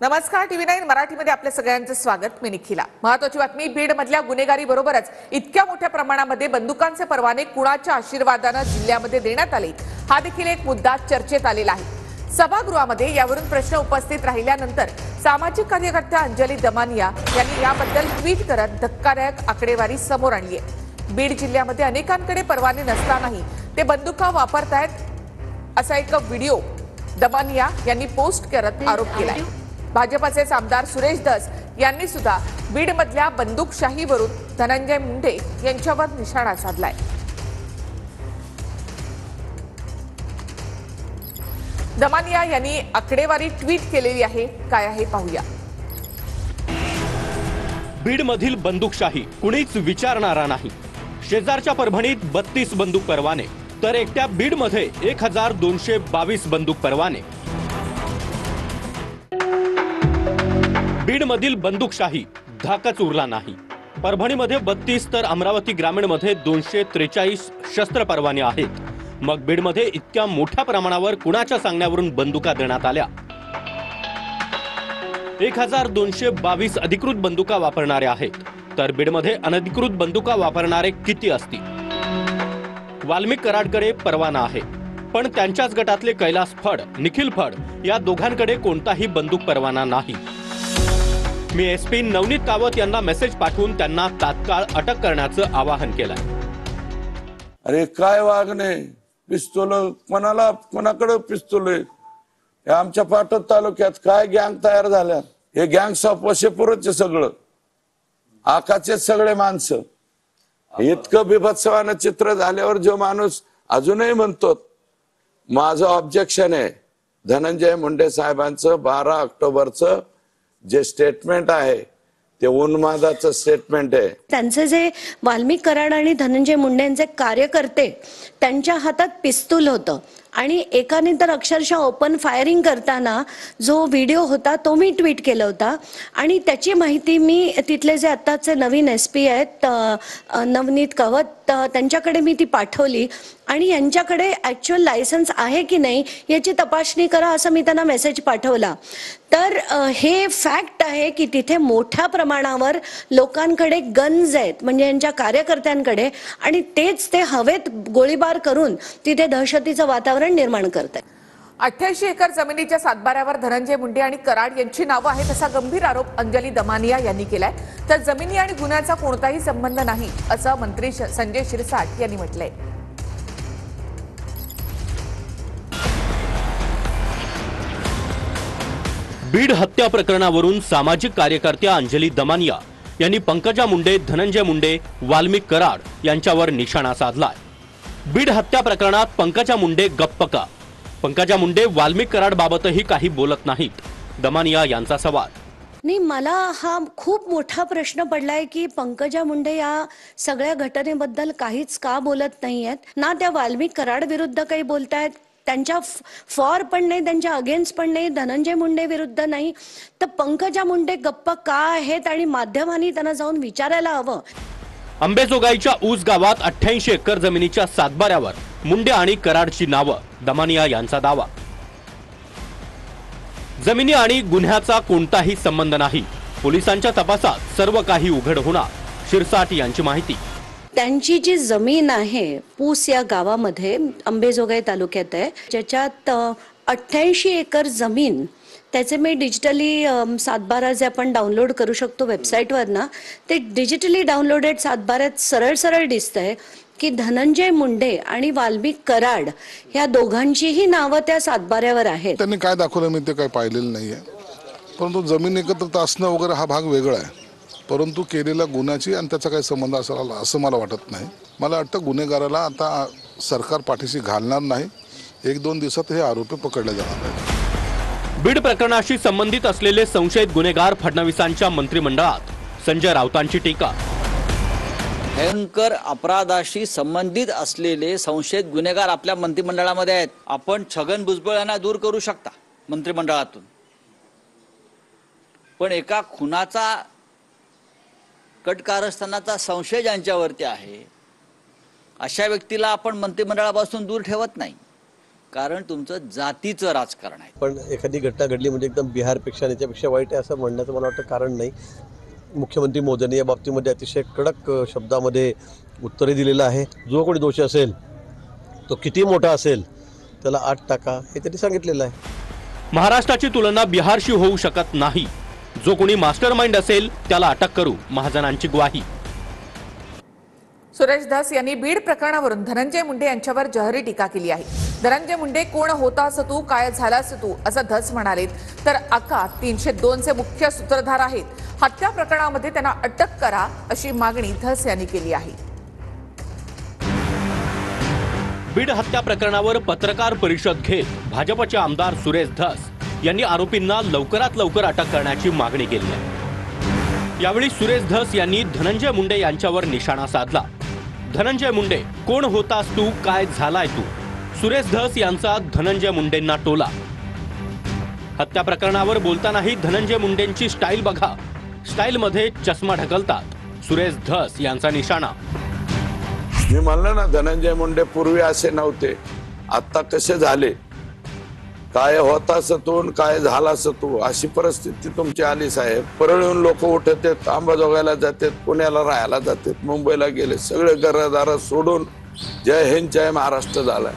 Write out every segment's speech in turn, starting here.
नमस्कार, TV9 मराठीमध्ये आपल्या सगळ्यांचं स्वागत. मी निखिला. महत्त्वाची बातमी, बीड मधल्या गुन्हेगारी बरोबरच इतक्या मोठ्या प्रमाणामध्ये बंदुकांचे परवाने कुणाच्या आशीर्वादाने जिल्ह्यामध्ये देण्यात आले, हा देखील एक मुद्दा चर्चेत आलेला आहे. सभागृहामध्ये यावरून प्रश्न उपस्थित राहिल्यानंतर सामाजिक कार्यकर्त्या अंजली दमानिया यांनी याबद्दल ट्विट करत धक्कादायक आकडेवारी समोर आणली आहे. बीड जिल्ह्यामध्ये अनेकांकडे परवाने नसतानाही ते बंदुका वापरतायत असा एक व्हिडिओ दमानिया यांनी पोस्ट करत आरोप केलाय. भाजपचे आमदार सुरेश धस यांनी सुद्धा बीड मधल्या बंदूकशाहीवरून धनंजय मुंडे यांच्यावर निशाणा साधलाय. दमानिया यांनी आकडेवारी ट्विट केलेली आहे, काय आहे पाहूया. बीड मधील बंदूकशाही कुणीच विचारणारा नाही. शेजारच्या परभणीत 32 बंदूक परवाने तर एकट्या बीड मध्ये 1222 बंदूक परवाने. बीड मधील बंदूकशाही धाकच उरला नाही. परभणीमध्ये 32 तर अमरावती ग्रामीण मध्ये 243 शस्त्र परवाने आहेत. मग बीड मध्ये इतक्या मोठ्या प्रमाणावर कुणाच्या सांगण्यावरून बंदुका देण्यात आल्या? 1222 अधिकृत बंदुका वापरणारे आहेत, तर बीड मध्ये अनधिकृत बंदुका वापरणारे किती असतील? वाल्मिक कराडकडे परवाना आहे, पण त्यांच्याच गटातले कैलास फड, निखिल फड या दोघांकडे कोणताही बंदूक परवाना नाही. मी SP नवनीत कावत यांना मेसेज पाठवून त्यांना तात्काळ अटक करण्याचं आवाहन केलंय. अरे काय वागणे, पिस्तूल कोणाकडे पिस्तूल आहे? आमच्या पाटण तालुक्यात काय गँग तयार झाल्या? हे गँग ऑफ वशेपूरचे सगळं आकाचे सगळे माणसं. इतकं बिभत्सवानं चित्र झाल्यावर जो माणूस अजूनही म्हणतो माझं ऑब्जेक्शन आहे, धनंजय मुंडे साहेबांचं 12 ऑक्टोबरचं जे स्टेटमेंट आहे ते उन्मादाचं स्टेटमेंट आहे. त्यांचे जे वाल्मिक कराड आणि धनंजय मुंडे यांचे कार्यकर्ते त्यांच्या हातात पिस्तूल होतं आणि एकाने तर अक्षरशः ओपन फायरिंग करताना जो व्हिडिओ होता तो मी ट्विट केला होता आणि त्याची माहिती मी तिथले जे आत्ताचे नवीन SP आहेत नवनीत कावत त्यांच्याकडे मी ती पाठवली आणि यांच्याकडे ॲक्च्युअल लायसन्स आहे की नाही याची तपासणी करा असं मी त्यांना मेसेज पाठवला. तर हे फॅक्ट आहे की तिथे मोठ्या प्रमाणावर लोकांकडे गन्स आहेत, म्हणजे यांच्या कार्यकर्त्यांकडे, आणि तेच ते हवेत गोळीबार करून तिथे दहशतीचं वातावरण निर्माण करतात. 88 एकर जमिनीच्या सातबाऱ्यावर धनंजय मुंडे आणि कराड यांची नावं आहेत असा गंभीर आरोप अंजली दमानिया यांनी केलाय. तर जमिनी आणि गुन्ह्याचा कोणताही संबंध नाही असं मंत्री संजय शिरसाट यांनी म्हटलंय. बीड हत्या प्रकरणावरून सामाजिक कार्यकर्त्या अंजली दमानिया यांनी पंकजा मुंडे, धनंजय मुंडे, वाल्मिक कराड यांच्यावर निशाणा साधलाय. बीड हत्या प्रकरणात पंकजा मुंडे गप्प का? पंकजा मुंडे वाल्मिक कराड बाबतही काही बोलत नाहीत. दमानिया यांचा सवाल. नाही, मला हा खूप मोठा प्रश्न पडलाय की पंकजा मुंडे या सगळ्या घटनेबद्दल काहीच का बोलत नाहीयेत ना. त्या वाल्मिक कराड विरुद्ध काही बोलतायत, त्यांच्या फॉर पण नाही, त्यांच्या अगेन्स्ट पण नाही, धनंजय मुंडे विरुद्ध नाही. तर पंकजा मुंडे गप्प का आहेत आणि माध्यमांनी त्यांना जाऊन विचारायला हवं. अंबेजोगाईच्या ऊस गावात 88 एकर जमिनीच्या सातबाऱ्यावर मुंडे आणि कराडची नावं. दमानिया यांचा दावा. जमिनी आणि गुन्ह्याचा कोणताही संबंध नाही. पोलिसांच्या तपासात सर्व काही उघड होणार. शिरसाट यांची माहिती. त्यांची जी जमीन आहे पूस या गावामध्ये अंबेजोगाई तालुक्यात आहे, ज्याच्यात 88 एकर जमीन, त्याचे मी डिजिटली सातबारा जे आपण डाउनलोड करू शकतो वेबसाईटवर ना, ते डिजिटली डाउनलोडेड सातबाऱ्यात सरळ सरळ दिसतंय की धनंजय मुंडे आणि वाल्मिक कराड ह्या दोघांचीही नावं त्या सातबाऱ्यावर आहेत. त्यांनी काय दाखवलं मी ते काय पाहिलेलं नाहीये, परंतु जमीन एकत्र असणं वगैरे हा भाग वेगळा आहे. परंतु केलेल्या गुन्ह्याची आणि त्याचा काही संबंध असायला असं मला वाटत नाही. मला वाटतं गुन्हेगाराला आता सरकार पाठीशी घालणार नाही. 1-2 दिवसात हे आरोपी पकडले जाणार आहेत. बीड प्रकरणाशी संबंधित असलेले संशयित गुन्हेगार फडणवीसांच्या मंत्रिमंडळात. संजय राऊतांची टीका. भयंकर अपराधाशी संबंधित असलेले संशयित गुन्हेगार आपल्या मंत्रिमंडळामध्ये आहेत. आपण छगन भुजबळ यांना दूर करू शकता मंत्रिमंडळातून, पण एका खुनाचा कटकारस्थानाचा संशय ज्यांच्यावरती आहे अशा व्यक्तीला आपण मंत्रिमंडळापासून दूर ठेवत नाही. कारण तुमचं जातीचं राजकारण आहे. पण एखादी घटना घडली म्हणजे एकदम बिहारपेक्षा आणि याच्यापेक्षा वाईट आहे असं म्हणण्याचं मला वाटतं कारण नाही. मुख्यमंत्री मोदींनी या बाबतीमध्ये अतिशय कडक शब्दामध्ये उत्तरे दिलेलं आहे. जो कोणी दोषी असेल तो किती मोठा असेल त्याला 8 टाका हे त्यांनी सांगितलेलं आहे. महाराष्ट्राची तुलना बिहारशी होऊ शकत नाही. जो कोणी मास्टर माइंड असेल त्याला अटक करू, महाजनांची ग्वाही. सुरेश धस यांनी बीड प्रकरणावरून धनंजय मुंडे यांच्यावर जहरी टीका केली आहे. धनंजय मुंडे कोण होतास तू, काय झालास तू, असं धस म्हणालेत. तर आका 302 चे मुख्य सूत्रधार आहेत. हत्या प्रकरणामध्ये त्यांना अटक करा अशी मागणी धस यांनी केली आहे. बीड हत्या प्रकरणावर पत्रकार परिषद घेत भाजपचे आमदार सुरेश धस यांनी आरोपींना लवकरात लवकर अटक करण्याची मागणी केली आहे. यावेळी सुरेश धस यांनी धनंजय मुंडे यांच्यावर निशाणा साधला. धनंजय मुंडे कोण होतास तू, काय झालाय तू, सुरेश धस यांचा धनंजय मुंडेंना टोला. हत्या प्रकरणावर बोलतानाही धनंजय मुंडेंची स्टाईल बघा. स्टाईलमध्ये चष्मा ढकलतात सुरेश धस यांचा निशाणा. मी म्हणलं ना, धनंजय मुंडे पूर्वी असे नव्हते, आता कसे झाले. काय होता सतून, काय झाला सतू, अशी परिस्थिती तुमची आली साहेब. परळीहून लोक उठतात, अंबाजोगाईला जातात, पुण्याला राहायला जातात, मुंबईला गेले, सगळे घरदार सोडून जय हिंद जय महाराष्ट्र झालाय.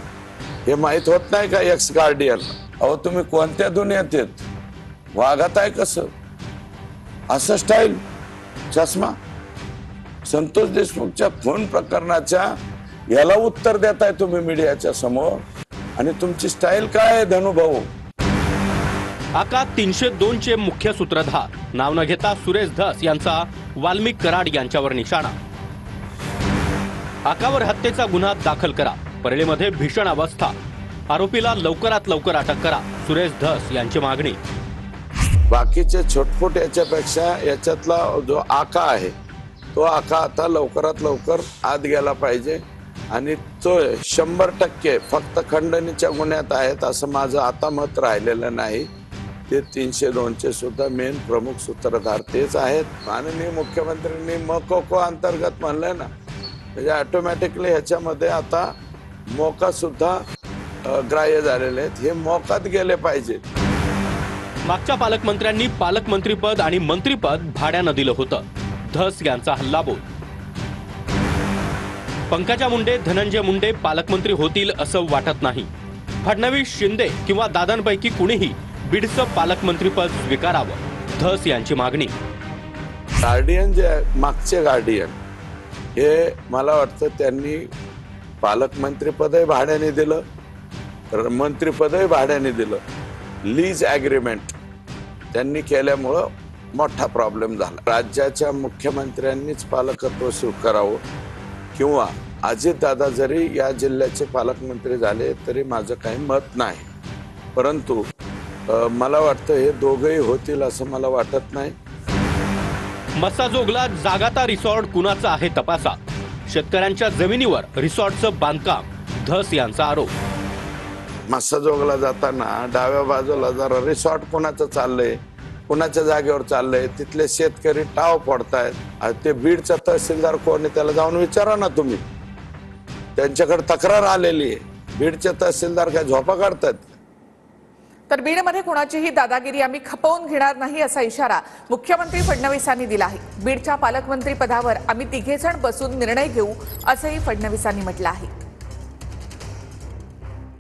हे माहित होत नाही का एक्स गार्डियन? अहो तुम्ही कोणत्या दुनियेत येत, वागत आहे कसं, असं स्टाईल, चष्मा. संतोष देशमुखच्या फोन प्रकरणाच्या याला उत्तर देताय तुम्ही मीडियाच्या समोर, आणि तुमची स्टाईल काय आहे धनुभाऊ? आका 302 चे मुख्य सूत्रधार, नाव न घेता सुरेश धस यांचा वाल्मिक कराड यांच्यावर निशाणा. आकावर हत्येचा गुन्हा दाखल करा, परळीमध्ये भीषण अवस्था, आरोपीला लवकरात लवकर अटक करा, सुरेश धस यांची मागणी. बाकीचे छोटफोट याच्यापेक्षा याच्यातला जो आका आहे तो आका आता लवकरात लवकर आत गेला पाहिजे. आणि तो 100% फक्त खंडणीच्या गुन्ह्यात आहेत असं माझं आता मत राहिलेलं नाही. ते 302 चे सुद्धा मेन प्रमुख सूत्रधार तेच आहेत. माननीय मुख्यमंत्र्यांनी मकोको अंतर्गत म्हणलंय ना, म्हणजे ऑटोमॅटिकली ह्याच्यामध्ये आता मोका सुद्धा ग्राह्य झालेले आहेत. हे मोकात गेले पाहिजेत. मागच्या पालकमंत्र्यांनी पालकमंत्रीपद आणि मंत्रीपद भाड्यानं दिलं होतं. धस यांचा हल्लाबोल. पंकजा मुंडे, धनंजय मुंडे पालकमंत्री होतील असं वाटत नाही. फडणवीस, शिंदे किंवा दादांपैकी कुणीही बीडचं पालकमंत्रीपद स्वीकारावं, धस यांची मागणी. गार्डियन जे मागचे गार्डियन हे मला वाटतं त्यांनी पालकमंत्रीपदही भाड्याने दिलं, मंत्रीपदही भाड्याने दिलं. लीज ॲग्रीमेंट त्यांनी केल्यामुळं मोठा प्रॉब्लेम झाला. राज्याच्या मुख्यमंत्र्यांनीच पालकत्व स्वीकारावं किंवा अजितदादा जरी या जिल्ह्याचे पालकमंत्री झाले तरी माझं काही मत नाही. परंतु मला वाटतं हे दोघंही होतील असं मला वाटत नाही. मस्साजोगला जागाता रिसॉर्ट कुणाचा आहे तपासा. शेतकऱ्यांच्या जमिनीवर रिसॉर्टचं बांधकाम, धस यांचा आरोप. मस्साजोगला जाताना डाव्या बाजूला जरा रिसॉर्ट कोणाचं चाललंय, कुणाच्या जागेवर चाललंय, तिथले शेतकरी टाव पडतायत. ते बीडचा तहसीलदार कोण आहे त्याला जाऊन विचारा ना तुम्ही. त्यांच्याकडे तक्रार आलेली आहे. बीडचे तहसीलदार काय झोपा काढतात? तर बीडमध्ये कोणाचीही दादागिरी आम्ही खपवून घेणार नाही असा इशारा मुख्यमंत्री फडणवीसांनी दिला आहे. बीडच्या पालकमंत्री पदावर आम्ही तिघेजण बसून निर्णय घेऊ असंही फडणवीसांनी म्हटलं आहे.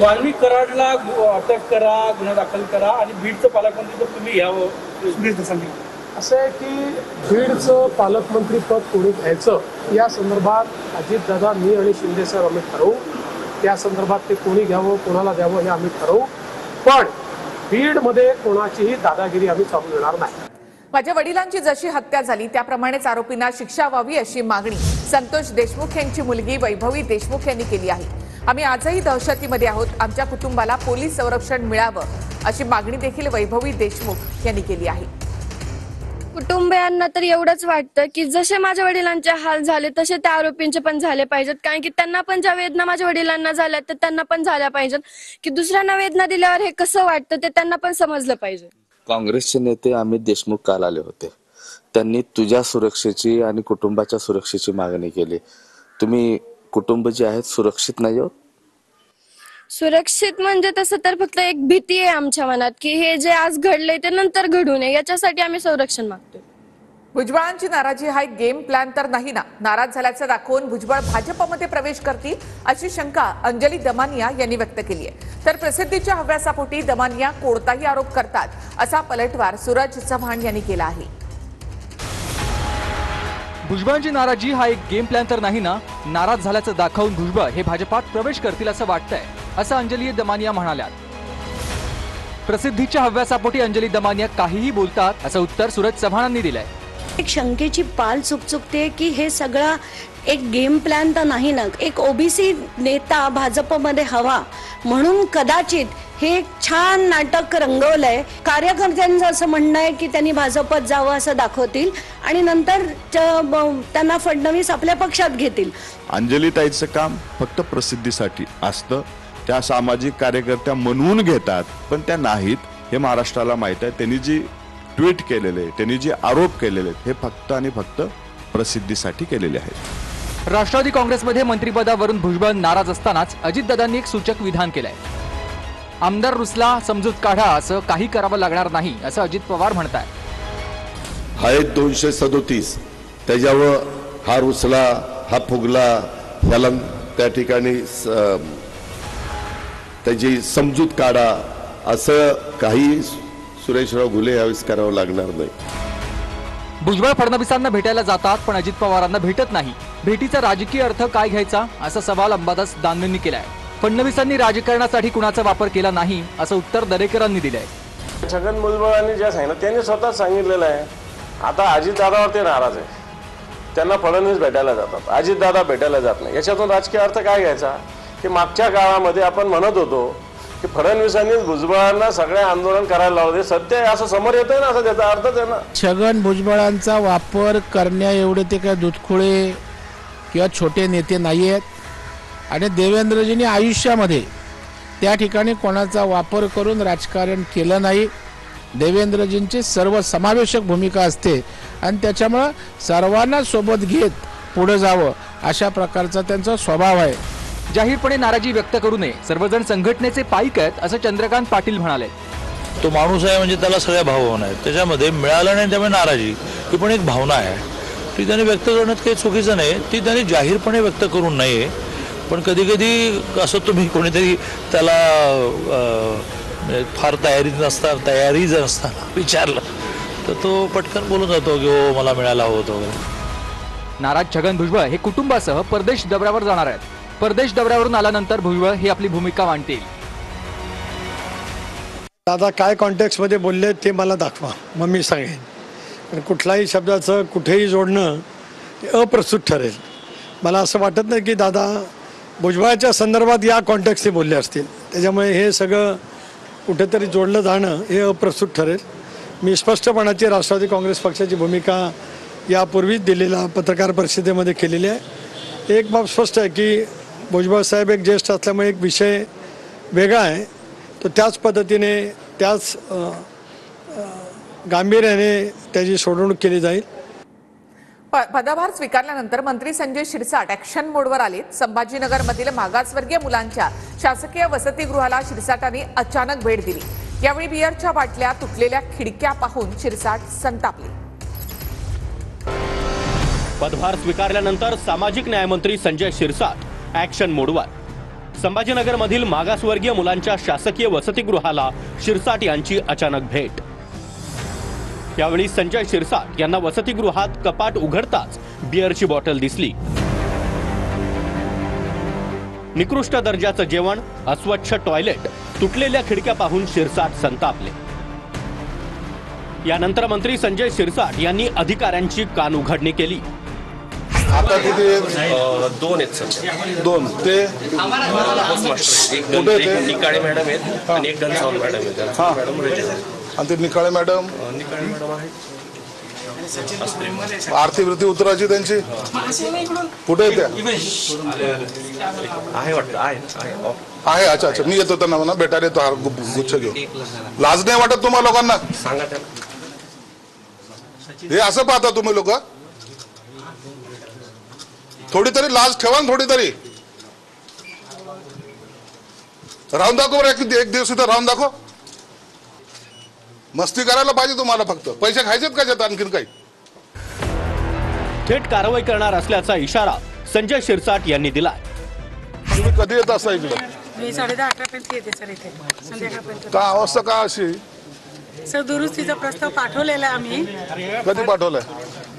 वाल्मिक कराडला अटक करा, गुन्हा दाखल करा आणि बीडचं पालकमंत्री तर तुम्ही घ्यावं असं आहे की बीडचं पालकमंत्रीपद कोणी घ्यायचं या संदर्भात अजितदादा, मी आणि शिंदे साहेब आम्ही ठरवू. त्या संदर्भात ते कोणी घ्यावं, कोणाला द्यावं हे आम्ही ठरवू. पण बीडमध्ये कोणाचीही दादागिरी आम्ही चालू देणार नाही. माझ्या वडिलांची जशी हत्या झाली त्याप्रमाणेच आरोपींना शिक्षा व्हावी अशी मागणी संतोष देशमुख यांची मुलगी वैभवी देशमुख यांनी केली आहे. आम्ही आजही दहशतीमध्ये आहोत, आमच्या कुटुंबाला पोलीस संरक्षण मिळावं अशी मागणी देखील वैभवी देशमुख यांनी केली आहे. कुटुंबियांना तर एवढंच वाटतं की जसे माझ्या वडिलांचे हाल झाले तसे त्या आरोपींचे पण झाले पाहिजेत. कारण की त्यांना पण ज्या वेदना माझ्या वडिलांना झाल्या तर त्यांना पण झाल्या पाहिजेत. की दुसऱ्यांना वेदना दिल्यावर हे कसं वाटतं ते त्यांना पण समजलं पाहिजे. काँग्रेसचे नेते अमित देशमुख काल आले होते. त्यांनी तुझ्या सुरक्षेची आणि कुटुंबाच्या सुरक्षेची मागणी केली. तुम्ही कुटुंब जे आहेत सुरक्षित नाही आहोत? सुरक्षित म्हणजे तसं तर फक्त एक भीती आहे आमच्या मनात की हे जे आज घडलंय ते नंतर घडू नये, याच्यासाठी आम्ही संरक्षण मागतोय. भुजबळांची नाराजी हा एक गेम प्लॅन तर नाही ना? नाराज झाल्याचं दाखवून भुजबळ भाजपमध्ये प्रवेश करतील अशी शंका अंजली दमानिया यांनी व्यक्त केली आहे. तर प्रसिद्धीच्या हव्यासापोटी दमानिया कोणताही आरोप करतात असा पलटवार सूरज चव्हाण यांनी केला आहे. भुजबळांची नाराजी हा एक गेम प्लॅन तर नाही ना? नाराज झाल्याचं दाखवून भुजबळ हे भाजपात प्रवेश करतील असं वाटतंय, असं अंजली दमानिया म्हणाल्यात. प्रसिद्धीच्या हव्यासापोटी अंजली दमानिया काहीही बोलतात असं उत्तर सूरज चव्हाणांनी दिलंय. एक शंकेची पाल चुकचुकते की हे सगळा एक गेम प्लॅन तर नाही ना. एक ओबीसी नेता भाजपमध्ये हवा म्हणून कदाचित हे एक छान नाटक रंगवलंय. कार्यकर्त्यांचं असं म्हणणं आहे की त्यांनी भाजपत जावं असं दाखवतील आणि नंतर त्यांना फडणवीस आपल्या पक्षात घेतील. अंजलीताईचं काम फक्त प्रसिद्धीसाठी असतं. त्या सामाजिक कार्यकर्त्या म्हणून घेतात, पण त्या नाहीत हे महाराष्ट्राला माहित आहे. त्यांनी जी ट्विट केलेले, त्यांनी जे आरोप केलेले हे फक्त आणि फक्त प्रसिद्धीसाठी केलेले आहेत. राष्ट्रवादी काँग्रेसमध्ये मंत्रिपदावरून भुजबळ नाराज असतानाच अजितदादांनी एक सूचक विधान केलंय. आमदार रुसला, समजूत काढा, असं काही करावं लागणार नाही असं अजित पवार म्हणताय. हा एक 237 त्याच्यावर हा रुसला, हा फुगला, त्याला त्या ठिकाणी त्याची समजूत काढा असं काही सुरेशराव घुले यावेळेस करावं लागणार नाही. भुजबळ फडणवीसांना भेटायला जातात पण अजित पवारांना भेटत नाही. भेटीचा राजकीय अर्थ काय घ्यायचा असा सवाल अंबादास दानवेंनी केलाय. फडणवीसांनी राजकारणासाठी कुणाचा वापर केला नाही असं उत्तर दरेकरांनी दिलंय. छगन भुजबळांनी जे सांगितलं त्यांनी स्वतः सांगितलेलं आहे. आता अजितदादावर ते नाराज आहे, त्यांना फडणवीस भेटायला जातात, अजितदादा भेटायला जात नाही. याच्यातून राजकीय अर्थ काय घ्यायचा की मागच्या काळामध्ये आपण म्हणत होतो की फडणवीसांनी भुजबळांना सगळे आंदोलन करायला लावले. सत्य आहे असं समोर येतंय ना, असं त्याचा अर्थच आहे ना. छगन भुजबळांचा वापर करण्या एवढे ते काय दुधखोळे किंवा छोटे नेते नाही आहेत. आणि देवेंद्रजींनी आयुष्यामध्ये त्या ठिकाणी कोणाचा वापर करून राजकारण केलं नाही. देवेंद्रजींची सर्वसमावेशक भूमिका असते आणि त्याच्यामुळं सर्वांना सोबत घेत पुढे जावं अशा प्रकारचा त्यांचा स्वभाव आहे. जाहीरपणे नाराजी व्यक्त करू नये, सर्वजण संघटनेचे पाईक आहेत असं चंद्रकांत पाटील म्हणाले. तो माणूस आहे म्हणजे त्याला सगळ्या भावना आहेत, त्याच्यामध्ये मिळालं नाही त्यामुळे नाराजी ही पण एक भावना आहे. ती त्याने व्यक्त करण्यात काही चुकीचं नाही, ती त्याने जाहीरपणे व्यक्त करू नये. पण कधी कधी असं तुम्ही कोणीतरी त्याला फार तयारी नसताना विचारलं तर तो पटकन बोलून जातो की हो मला मिळाला होत वगैरे. नाराज छगन भुजबळ हे कुटुंबासह परदेश दौऱ्यावर जाणार आहेत. परदेश दौऱ्यावरून आल्यानंतर भुजबळ ही आपली भूमिका मांडतील. दादा काय कॉन्टेक्स्टमध्ये बोलले ते मला दाखवा, मग मी सांगेन. पण कुठल्याही शब्दाचं कुठेही जोडणं अप्रस्तुत ठरेल. मला असं वाटत नाही की दादा भुजबळाच्या संदर्भात या कॉन्टेक्स्टने बोलले असतील. त्याच्यामुळे हे सगळं कुठेतरी जोडलं जाणं हे अप्रस्तुत ठरेल. मी स्पष्टपणाची राष्ट्रवादी काँग्रेस पक्षाची भूमिका यापूर्वीच दिलेल्या पत्रकार परिषदेमध्ये केलेली आहे. एक बाब स्पष्ट आहे की भुजबळ साहेब एक ज्येष्ठ असल्यामुळे एक विषय वेगळा आहे, तो त्याच पद्धतीने त्याच गांभीर्याने त्याची सोडवणूक केली जाईल. पदभार स्वीकारल्यानंतर मंत्री संजय शिरसाट ऍक्शन मोडवर आले. संभाजीनगरमधील मागासवर्गीय मुलांच्या शासकीय वसतिगृहाला शिरसाटांनी अचानक भेट दिली. यावेळी बिअरच्या बाटल्या, तुटलेल्या खिडक्या पाहून शिरसाट संतापले. पदभार स्वीकारल्यानंतर सामाजिक न्यायमंत्री संजय शिरसाट ऍक्शन मोडवर. संभाजीनगरमधील मागासवर्गीय मुलांच्या शासकीय वसतिगृहाला शिरसाट यांची अचानक भेट. यावेळी संजय शिरसाट यांना वसतिगृहात कपाट उघडताच बिअरची बॉटल दिसली. निकृष्ट दर्जाचं जेवण, अस्वच्छ टॉयलेट, तुटलेल्या खिडक्या पाहून शिरसाट संतापले. यानंतर मंत्री संजय शिरसाट यांनी अधिकाऱ्यांची कान उघडणी केली. आता किती दोन आहेत सर. दोन ते एक निकाळे मॅडम आहेत आणि एक डनसावल मॅडम आहेत. आणि ते निकाळे मॅडम आर्थिक वृत्ती उतरायची त्यांची कुठे येते आहे वाटतं आहे. अच्छा अच्छा, मी येतो त्यांना म्हणा भेटायला येतो. हा गुच्छ घेऊ. लाज नाही वाटत तुम्हाला लोकांना? सांगा त्यांना. हे असं पाहता तुम्ही लोक? थोडी तरी लाज ठेवा ना, थोडी तरी. राहून दाखव बरं, एक दिवस इथं राहून दाखव. मस्ती करायला पाहिजे तुम्हाला, फक्त पैसे खायचेत का त्यात आणखीन काही. थेट कारवाई करणार असल्याचा इशारा संजय शिरसाट यांनी दिलाय. तुम्ही कधी येत असता इकडे? मी 10:30 पर्यंत येते सर इथे संध्याकाळपर्यंत. का अवस्था का अशी? सर दुरुस्तीचा प्रस्ताव पाठवलेला आहे आम्ही. कधी पाठवलाय?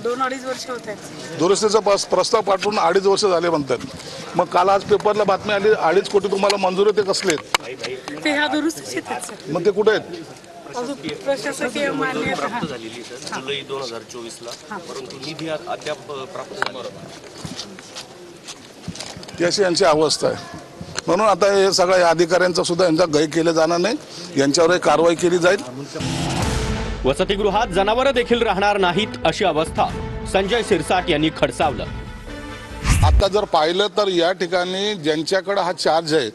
2-2.5 वर्ष होत आहेत. दुरुस्तीचा प्रस्ताव पाठवून 2.5 वर्ष झाले म्हणतात. मग काल आज पेपरला बातमी आली 2.5 कोटी तुम्हाला मंजूर आहे, ते कसले आहेत? ते ह्या दुरुस्तीचे आहेत सर. मग ते कुठे आहेत? अजून प्रशासकीय मान्यता प्राप्त झालेली सर जुलै 2024ला, परंतु निधी अद्याप प्राप्त झाला. ती अशी यांची अवस्था आहे. म्हणून आता हे सगळ्या अधिकाऱ्यांचा सुद्धा यांचा गय केलं जाणार नाही, यांच्यावर कारवाई केली जाईल. वसतिगृहात जनावरं देखील राहणार नाहीत अशी अवस्था संजय शिरसाट यांनी खडसावलं. आता जर पाहिलं तर या ठिकाणी ज्यांच्याकडे हा चार्ज आहे,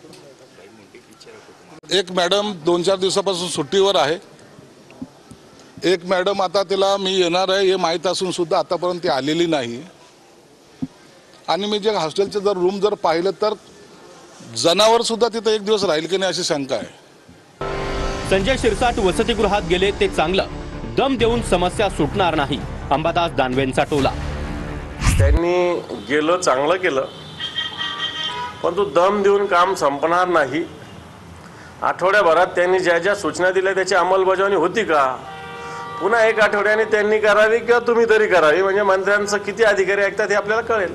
एक मॅडम 2-4 दिवसापासून सुट्टीवर आहे. एक मॅडम आता तिला मी येणार आहे हे माहीत असून सुद्धा आतापर्यंत ती आलेली नाही. आणि मी जे हॉस्टेलचे जर रूम जर पाहिलं तर जनावर सुद्धा तिथं एक दिवस राहील की नाही अशी शंका आहे. संजय शिरसाट वसतिगृहात गेले ते चांगलं, दम देऊन समस्या सुटणार नाही, अंबादास दानवेंचा टोला. त्यांनी गेलं चांगलं केलं, पण तो दम देऊन काम संपणार नाही. आठवड्याभरात त्यांनी ज्या ज्या सूचना दिल्या त्याची अंमलबजावणी होती का? पुन्हा 1 आठवड्याने त्यांनी करावी किंवा तुम्ही तरी करावी, म्हणजे मंत्र्यांचं किती अधिकारी ऐकतात हे आपल्याला कळेल.